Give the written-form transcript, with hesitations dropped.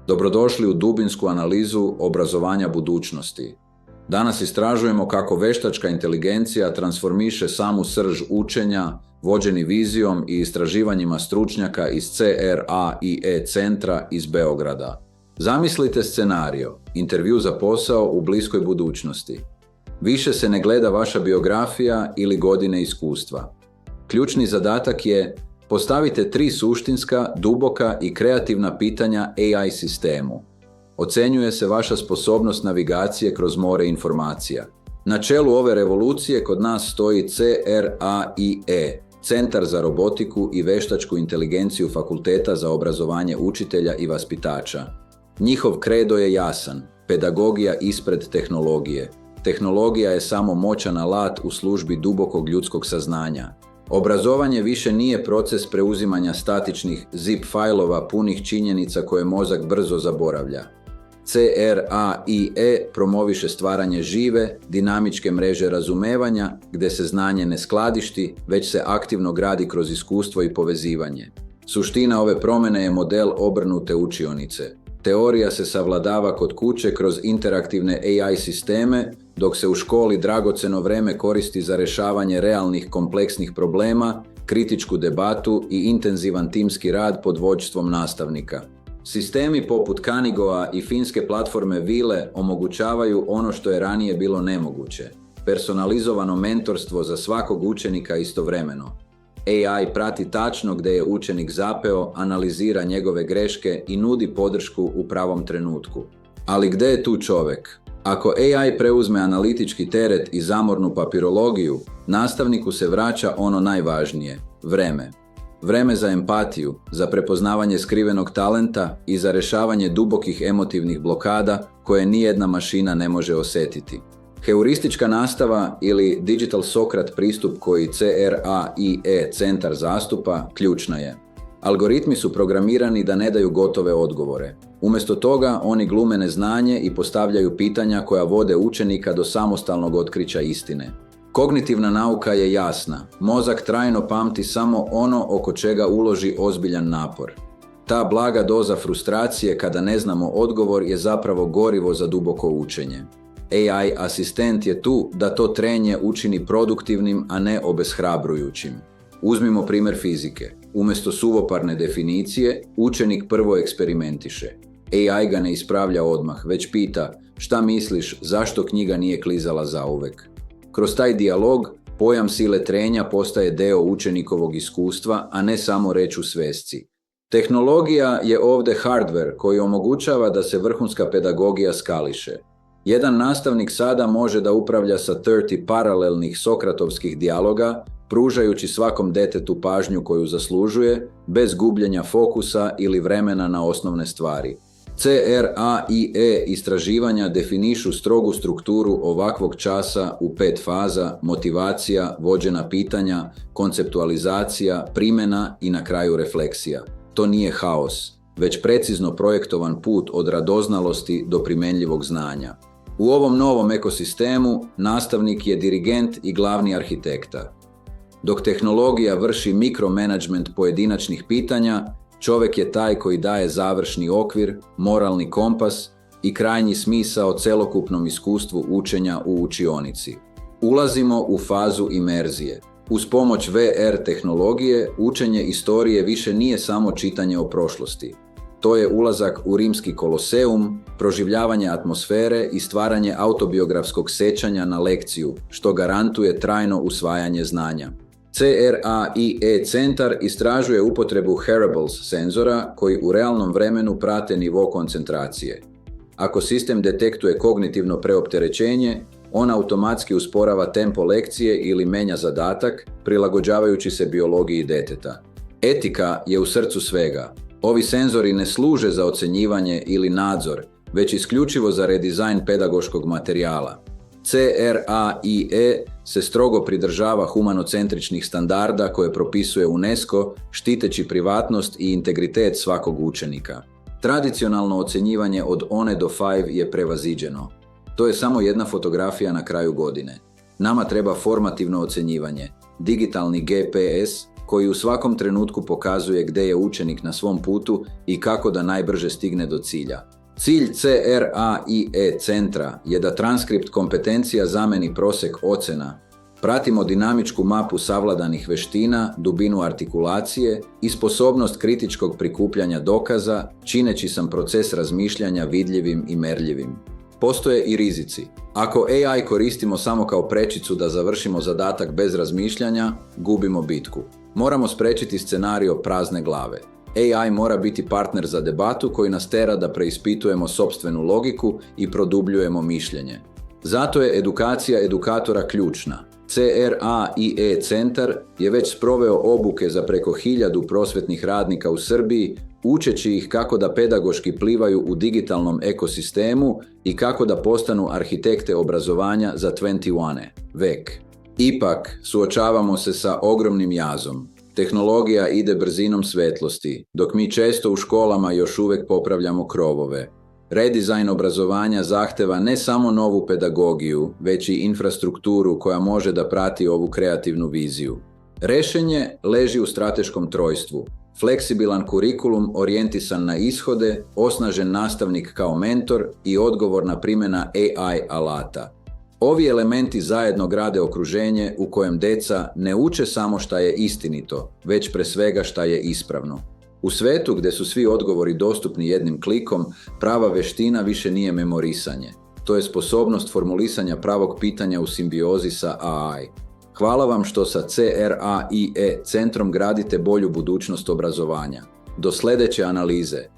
Dobrodošli u dubinsku analizu obrazovanja budućnosti. Danas istražujemo kako veštačka inteligencija transformiše samu srž učenja, vođeni vizijom i istraživanjima stručnjaka iz CRAIE centra iz Beograda. Zamislite scenario, intervju za posao u bliskoj budućnosti. Više se ne gleda vaša biografija ili godine iskustva. Ključni zadatak je: postavite 3 suštinska, duboka i kreativna pitanja AI sistemu. Ocenjuje se vaša sposobnost navigacije kroz more informacija. Na čelu ove revolucije kod nas stoji CRAIE, Centar za robotiku i veštačku inteligenciju Fakulteta za obrazovanje učitelja i vaspitača. Njihov kredo je jasan: pedagogija ispred tehnologije. Tehnologija je samo moćan alat u službi dubokog ljudskog saznanja. Obrazovanje više nije proces preuzimanja statičnih zip fajlova punih činjenica koje mozak brzo zaboravlja. CRAIE promoviše stvaranje žive, dinamičke mreže razumevanja gdje se znanje ne skladišti, već se aktivno gradi kroz iskustvo i povezivanje. Suština ove promjene je model obrnute učionice. Teorija se savladava kod kuće kroz interaktivne AI sisteme, dok se u školi dragoceno vrijeme koristi za rješavanje realnih kompleksnih problema, kritičku debatu i intenzivan timski rad pod vodstvom nastavnika. Sistemi poput Kanigoa i finske platforme Vile omogućavaju ono što je ranije bilo nemoguće: personalizovano mentorstvo za svakog učenika istovremeno. AI prati tačno gdje je učenik zapeo, analizira njegove greške i nudi podršku u pravom trenutku. Ali gdje je tu čovjek? Ako AI preuzme analitički teret i zamornu papirologiju, nastavniku se vraća ono najvažnije: vreme. Vreme za empatiju, za prepoznavanje skrivenog talenta i za rješavanje dubokih emotivnih blokada koje nijedna mašina ne može osjetiti. Heuristička nastava ili Digital Sokrat pristup koji CRAIE centar zastupa ključna je. Algoritmi su programirani da ne daju gotove odgovore. Umjesto toga oni glume neznanje i postavljaju pitanja koja vode učenika do samostalnog otkrića istine. Kognitivna nauka je jasna. Mozak trajno pamti samo ono oko čega uloži ozbiljan napor. Ta blaga doza frustracije kada ne znamo odgovor je zapravo gorivo za duboko učenje. AI asistent je tu da to trenje učini produktivnim, a ne obeshrabrujućim. Uzmimo primjer fizike. Umjesto suvoparne definicije, učenik prvo eksperimentiše. AI ga ne ispravlja odmah, već pita: šta misliš, zašto knjiga nije klizala zauvek? Kroz taj dijalog, pojam sile trenja postaje dio učenikovog iskustva, a ne samo reč u svesci. Tehnologija je ovdje hardware koji omogućava da se vrhunska pedagogija skališe. Jedan nastavnik sada može da upravlja sa 30 paralelnih sokratovskih dijaloga, pružajući svakom detetu pažnju koju zaslužuje, bez gubljenja fokusa ili vremena na osnovne stvari. CRAIE istraživanja definišu strogu strukturu ovakvog časa u 5 faza: motivacija, vođena pitanja, konceptualizacija, primjena i na kraju refleksija. To nije haos, već precizno projektovan put od radoznalosti do primenljivog znanja. U ovom novom ekosistemu nastavnik je dirigent i glavni arhitekta. Dok tehnologija vrši mikromanagement pojedinačnih pitanja, čovjek je taj koji daje završni okvir, moralni kompas i krajnji smisao celokupnom iskustvu učenja u učionici. Ulazimo u fazu imerzije. Uz pomoć VR tehnologije, učenje istorije više nije samo čitanje o prošlosti. To je ulazak u rimski koloseum, proživljavanje atmosfere i stvaranje autobiografskog sećanja na lekciju, što garantuje trajno usvajanje znanja. CRAIE centar istražuje upotrebu hearables senzora koji u realnom vremenu prate nivo koncentracije. Ako sistem detektuje kognitivno preopterećenje, on automatski usporava tempo lekcije ili menja zadatak, prilagođavajući se biologiji deteta. Etika je u srcu svega. Ovi senzori ne služe za ocjenjivanje ili nadzor, već isključivo za redizajn pedagoškog materijala. CRAIE se strogo pridržava humanocentričnih standarda koje propisuje UNESCO, štiteći privatnost i integritet svakog učenika. Tradicionalno ocjenjivanje od 1 do 5 je prevaziđeno. To je samo jedna fotografija na kraju godine. Nama treba formativno ocjenjivanje, digitalni GPS koji u svakom trenutku pokazuje gdje je učenik na svom putu i kako da najbrže stigne do cilja. Cilj CRAIE centra je da transkript kompetencija zameni prosjek ocjena. Pratimo dinamičku mapu savladanih veština, dubinu artikulacije i sposobnost kritičkog prikupljanja dokaza, čineći sam proces razmišljanja vidljivim i merljivim. Postoje i rizici. Ako AI koristimo samo kao prečicu da završimo zadatak bez razmišljanja, gubimo bitku. Moramo spriječiti scenario prazne glave. AI mora biti partner za debatu koji nas tera da preispitujemo sopstvenu logiku i produbljujemo mišljenje. Zato je edukacija edukatora ključna. CRAIE centar je već sproveo obuke za preko 1000 prosvjetnih radnika u Srbiji, učeći ih kako da pedagoški plivaju u digitalnom ekosistemu i kako da postanu arhitekte obrazovanja za 21. vek. Ipak, suočavamo se sa ogromnim jazom. Tehnologija ide brzinom svetlosti, dok mi često u školama još uvijek popravljamo krovove. Redizajn obrazovanja zahteva ne samo novu pedagogiju, već i infrastrukturu koja može da prati ovu kreativnu viziju. Rješenje leži u strateškom trojstvu. Fleksibilan kurikulum orijentisan na ishode, osnažen nastavnik kao mentor i odgovorna primjena AI alata. Ovi elementi zajedno grade okruženje u kojem deca ne uče samo šta je istinito, već pre svega šta je ispravno. U svetu gdje su svi odgovori dostupni jednim klikom, prava veština više nije memorisanje. To je sposobnost formulisanja pravog pitanja u simbiozi sa AI. Hvala vam što sa CRAIE centrom gradite bolju budućnost obrazovanja. Do sljedeće analize.